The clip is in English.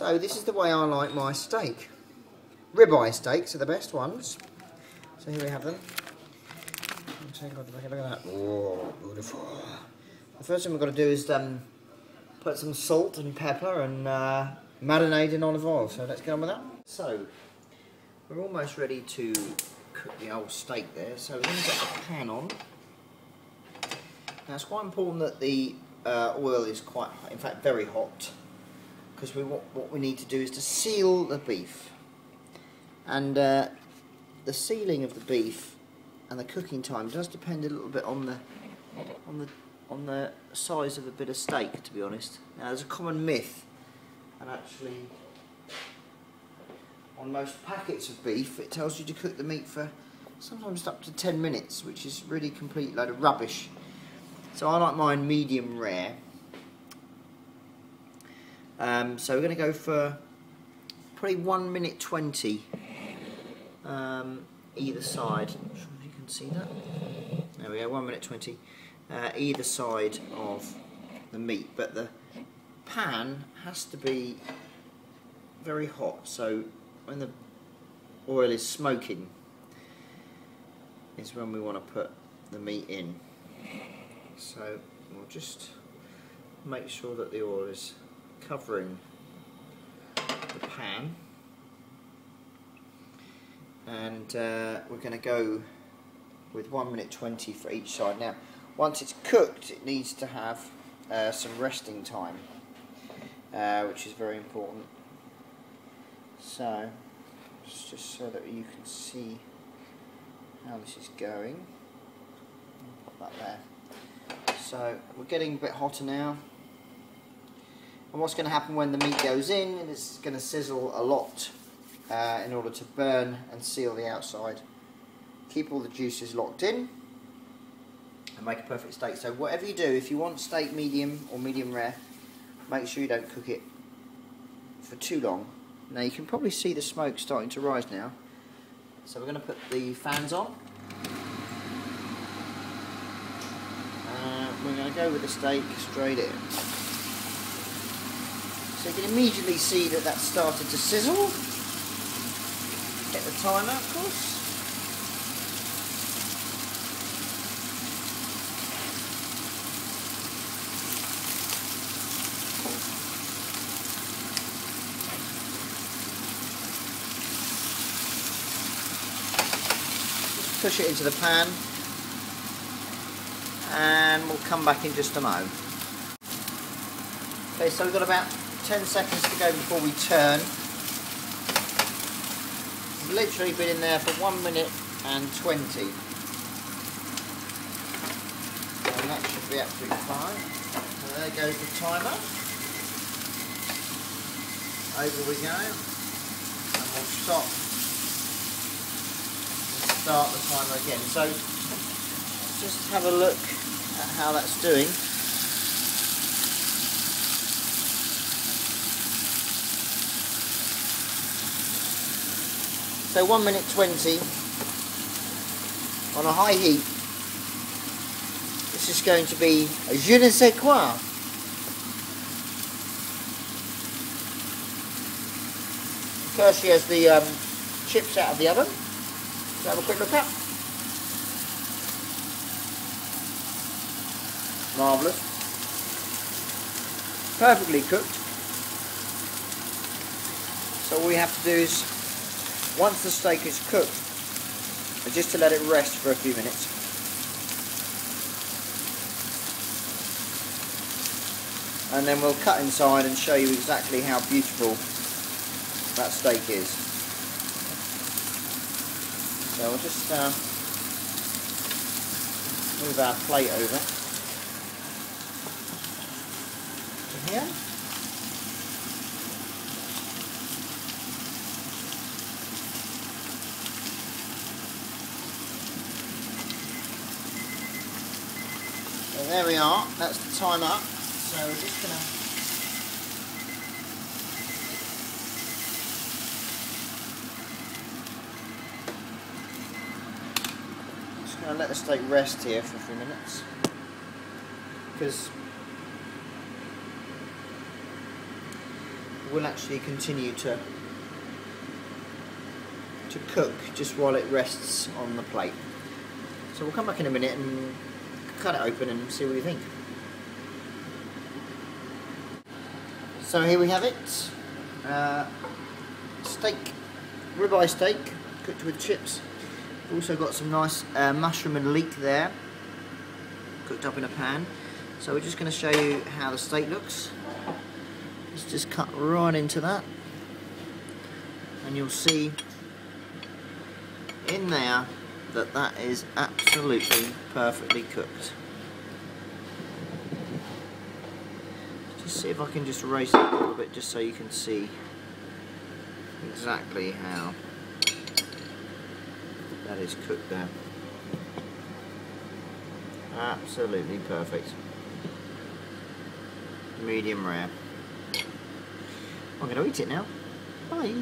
So this is the way I like my steak. Ribeye steaks are the best ones. So here we have them. Take a look at that. Oh, beautiful. The first thing we've got to do is put some salt and pepper and marinade in olive oil. So let's get on with that. So we're almost ready to cook the old steak there. So we're going to get the pan on. Now it's quite important that the oil is quite, in fact, very hot, because what we need to do is to seal the beef. And the sealing of the beef and the cooking time does depend a little bit on the size of a bit of steak, to be honest. Now there's a common myth, and actually on most packets of beef it tells you to cook the meat for sometimes up to 10 minutes, which is really complete load of rubbish. So I like mine medium rare. So we're going to go for probably 1 minute 20 either side. I'm not sure if you can see that. There we go, 1 minute 20 either side of the meat, but the pan has to be very hot, so when the oil is smoking is when we want to put the meat in. So we'll just make sure that the oil is covering the pan, and we're going to go with 1 minute 20 for each side. Now once it's cooked it needs to have some resting time, which is very important. So just so that you can see how this is going, I'll put that there. So we're getting a bit hotter now, and what's going to happen when the meat goes in, it's going to sizzle a lot in order to burn and seal the outside, keep all the juices locked in and make a perfect steak. So whatever you do, if you want steak medium or medium rare, make sure you don't cook it for too long. Now you can probably see the smoke starting to rise now, so we're going to put the fans on. We're going to go with the steak straight in. So you can immediately see that that's started to sizzle. Get the timer, of course. Just push it into the pan, and we'll come back in just a moment. Okay, so we've got about 10 seconds to go before we turn. We've literally been in there for 1 minute and 20. And that should be absolutely fine. So there goes the timer. Over we go. And we'll stop and start the timer again. So just have a look at how that's doing. So 1 minute 20 on a high heat. This is going to be a je ne sais quoi. Kirsty has the chips out of the oven. Let's have a quick look at. Marvellous. Perfectly cooked. So all we have to do is, once the steak is cooked, just to let it rest for a few minutes. And then we'll cut inside and show you exactly how beautiful that steak is. So we'll just move our plate over to here. So there we are, that's the time up. So we're just going to let the steak rest here for a few minutes, because will actually continue to cook just while it rests on the plate. So we'll come back in a minute and cut it open and see what you think. So here we have it, steak, ribeye steak, cooked with chips. We've also got some nice mushroom and leek there, cooked up in a pan. So we're just going to show you how the steak looks. Let's just cut right into that, and you'll see in there that that is absolutely perfectly cooked. Just see if I can just raise it a little bit just so you can see exactly how that is cooked there. Absolutely perfect. Medium rare. I'm going to eat it now. Bye.